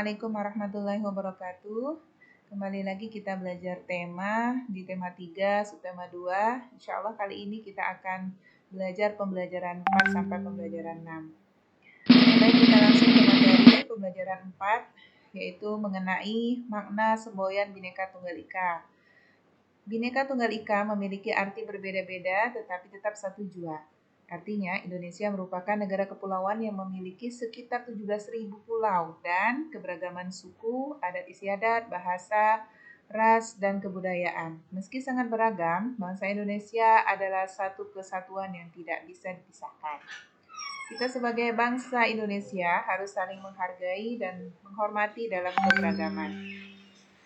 Assalamualaikum warahmatullahi wabarakatuh. Kembali lagi kita belajar tema di tema 3, subtema 2. Insya Allah kali ini kita akan belajar pembelajaran 4 sampai pembelajaran 6. Baik, kita langsung ke materi pembelajaran 4, yaitu mengenai makna semboyan Bhinneka Tunggal Ika. Bhinneka Tunggal Ika memiliki arti berbeda-beda tetapi tetap satu jua. Artinya, Indonesia merupakan negara kepulauan yang memiliki sekitar 17.000 pulau dan keberagaman suku, adat istiadat, bahasa, ras, dan kebudayaan. Meski sangat beragam, bangsa Indonesia adalah satu kesatuan yang tidak bisa dipisahkan. Kita sebagai bangsa Indonesia harus saling menghargai dan menghormati dalam keberagaman.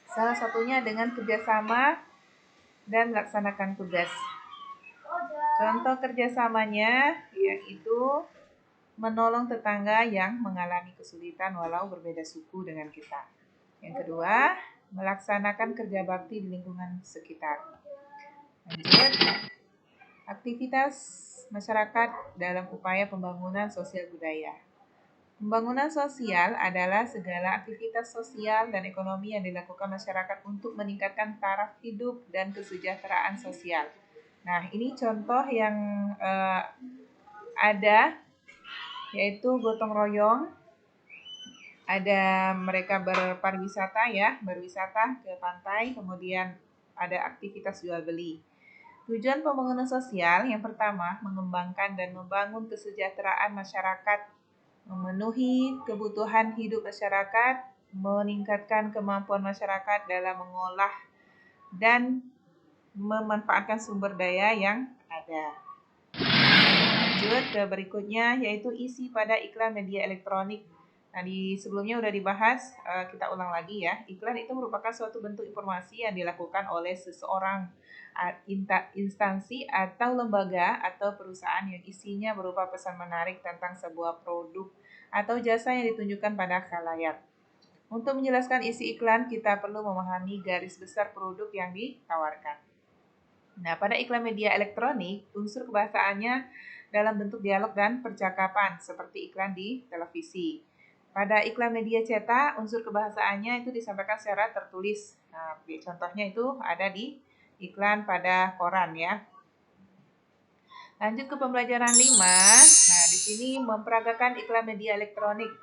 Salah satunya dengan kerjasama dan melaksanakan tugas. Contoh kerjasamanya yaitu menolong tetangga yang mengalami kesulitan walau berbeda suku dengan kita. Yang kedua, melaksanakan kerja bakti di lingkungan sekitar. Lanjut, aktivitas masyarakat dalam upaya pembangunan sosial budaya. Pembangunan sosial adalah segala aktivitas sosial dan ekonomi yang dilakukan masyarakat untuk meningkatkan taraf hidup dan kesejahteraan sosial. Nah, ini contoh yang ada, yaitu gotong royong. Ada mereka berpariwisata ya, berwisata ke pantai, kemudian ada aktivitas jual beli. Tujuan pembangunan sosial yang pertama, mengembangkan dan membangun kesejahteraan masyarakat, memenuhi kebutuhan hidup masyarakat, meningkatkan kemampuan masyarakat dalam mengolah dan memanfaatkan sumber daya yang ada. Lanjut ke berikutnya, yaitu isi pada iklan media elektronik. Nah, di sebelumnya udah dibahas, kita ulang lagi ya. Iklan itu merupakan suatu bentuk informasi yang dilakukan oleh seseorang, instansi atau lembaga atau perusahaan yang isinya berupa pesan menarik tentang sebuah produk atau jasa yang ditunjukkan pada khalayak. Untuk menjelaskan isi iklan, kita perlu memahami garis besar produk yang ditawarkan. Nah, pada iklan media elektronik, unsur kebahasaannya dalam bentuk dialog dan percakapan, seperti iklan di televisi. Pada iklan media cetak, unsur kebahasaannya itu disampaikan secara tertulis. Nah, contohnya itu ada di iklan pada koran ya. Lanjut ke pembelajaran 5. Nah, di sini memperagakan iklan media elektronik.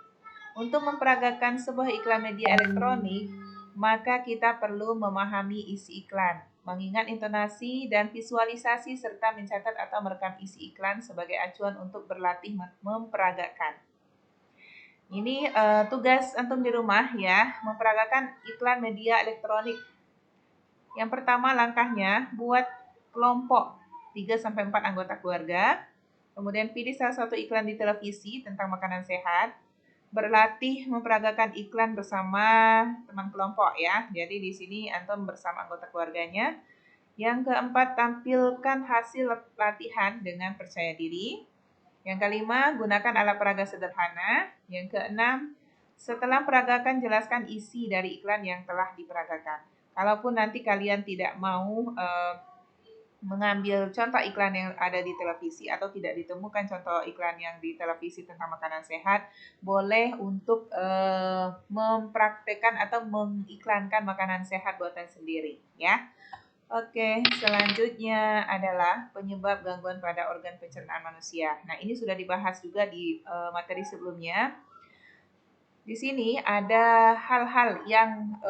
Untuk memperagakan sebuah iklan media elektronik, maka kita perlu memahami isi iklan, mengingat intonasi dan visualisasi serta mencatat atau merekam isi iklan sebagai acuan untuk berlatih memperagakan. Ini tugas antum di rumah ya, memperagakan iklan media elektronik. Yang pertama langkahnya, buat kelompok 3-4 anggota keluarga. Kemudian pilih salah satu iklan di televisi tentang makanan sehat. Berlatih memperagakan iklan bersama teman kelompok ya. Jadi di sini antum bersama anggota keluarganya. Yang keempat, tampilkan hasil latihan dengan percaya diri. Yang kelima, gunakan alat peraga sederhana. Yang keenam, setelah peragakan jelaskan isi dari iklan yang telah diperagakan. Kalaupun nanti kalian tidak mau mengambil contoh iklan yang ada di televisi atau tidak ditemukan contoh iklan yang di televisi tentang makanan sehat, boleh untuk mempraktekkan atau mengiklankan makanan sehat buatan sendiri ya. Oke, selanjutnya adalah penyebab gangguan pada organ pencernaan manusia. Nah, ini sudah dibahas juga di materi sebelumnya. Di sini ada hal-hal yang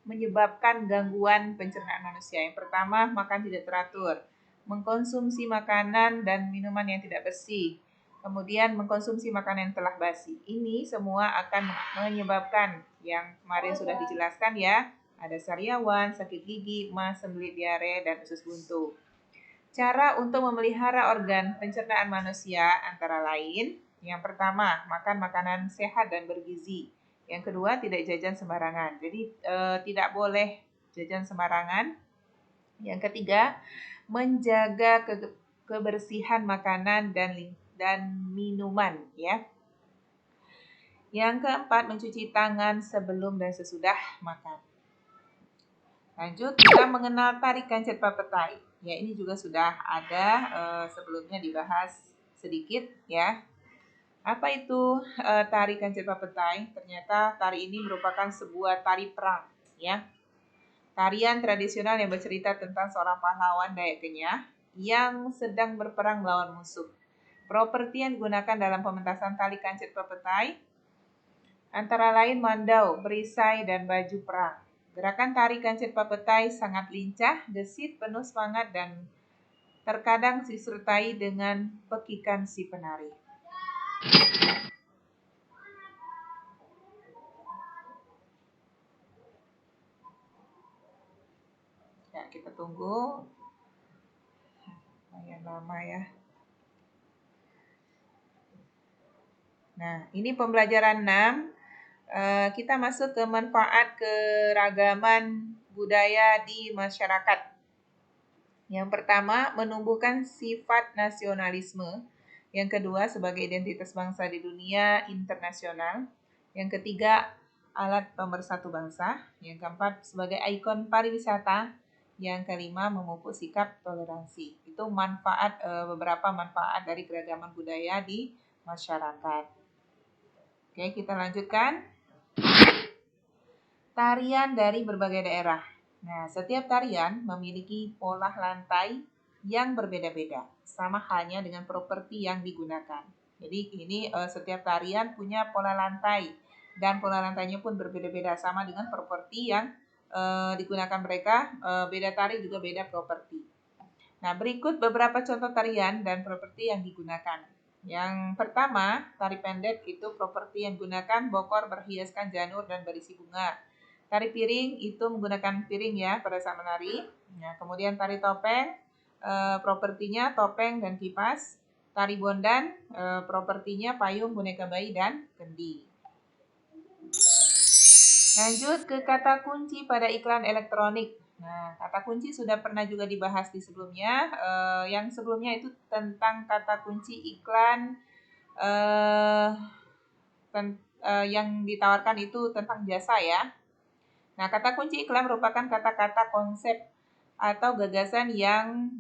menyebabkan gangguan pencernaan manusia. Yang pertama, makan tidak teratur, mengkonsumsi makanan dan minuman yang tidak bersih, kemudian mengkonsumsi makanan yang telah basi. Ini semua akan menyebabkan yang kemarin sudah dijelaskan ya, ada sariawan, sakit gigi, mas, sembelit, diare, dan usus buntu. Cara untuk memelihara organ pencernaan manusia antara lain, yang pertama, makan makanan sehat dan bergizi. Yang kedua, tidak jajan sembarangan. Jadi tidak boleh jajan sembarangan. Yang ketiga, menjaga kebersihan makanan dan minuman ya. Yang keempat, mencuci tangan sebelum dan sesudah makan. Lanjut, kita mengenal tarikan Cetpa Petai. Ya, ini juga sudah ada sebelumnya dibahas sedikit ya. Apa itu tari Kancil Papetai? Ternyata tari ini merupakan sebuah tari perang, ya. Tarian tradisional yang bercerita tentang seorang pahlawan Dayak Kenyah yang sedang berperang melawan musuh. Properti yang digunakan dalam pementasan tari Kancil Papetai antara lain mandau, perisai, dan baju perang. Gerakan tari Kancil Papetai sangat lincah, gesit, penuh semangat, dan terkadang disertai dengan pekikan si penari. Ya, kita tunggu. Lumayan lama ya. Nah, ini pembelajaran 6. Kita masuk ke manfaat keragaman budaya di masyarakat. Yang pertama, menumbuhkan sifat nasionalisme. Yang kedua, sebagai identitas bangsa di dunia internasional. Yang ketiga, alat pemersatu bangsa. Yang keempat, sebagai ikon pariwisata. Yang kelima, memupuk sikap toleransi. Itu beberapa manfaat dari keragaman budaya di masyarakat. Oke, kita lanjutkan. Tarian dari berbagai daerah. Nah, setiap tarian memiliki pola lantai yang berbeda-beda, sama halnya dengan properti yang digunakan. Jadi ini setiap tarian punya pola lantai dan pola lantainya pun berbeda-beda, sama dengan properti yang digunakan mereka. Beda tari juga beda properti. Nah, berikut beberapa contoh tarian dan properti yang digunakan. Yang pertama, tari pendek itu properti yang digunakan bokor berhiaskan janur dan berisi bunga. Tari piring itu menggunakan piring ya pada saat menari. Nah, kemudian tari topeng, propertinya topeng dan kipas. Tari bondan, propertinya payung, boneka bayi, dan kendi. Lanjut ke kata kunci pada iklan elektronik. Nah, kata kunci sudah pernah juga dibahas di sebelumnya. Yang sebelumnya itu tentang kata kunci iklan yang ditawarkan itu tentang jasa ya. Nah, kata kunci iklan merupakan kata-kata konsep atau gagasan yang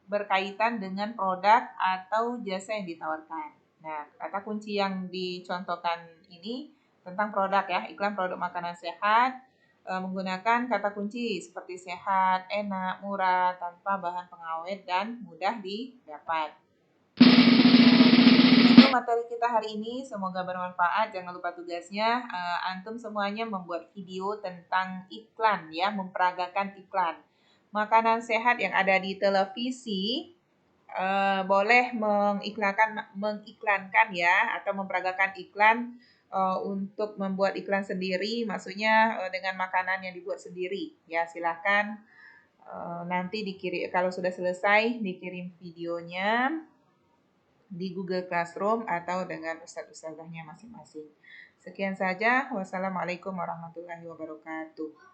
berkaitan dengan produk atau jasa yang ditawarkan. Nah, kata kunci yang dicontohkan ini tentang produk ya, iklan produk makanan sehat, menggunakan kata kunci seperti sehat, enak, murah, tanpa bahan pengawet, dan mudah didapat. Itu materi kita hari ini, semoga bermanfaat. Jangan lupa tugasnya, antum semuanya membuat video tentang iklan ya, memperagakan iklan. Makanan sehat yang ada di televisi boleh mengiklankan ya, atau memperagakan iklan untuk membuat iklan sendiri, maksudnya dengan makanan yang dibuat sendiri. Ya, silahkan nanti dikirim, kalau sudah selesai dikirim videonya di Google Classroom atau dengan ustadz-ustadzahnya masing-masing. Sekian saja. Wassalamualaikum warahmatullahi wabarakatuh.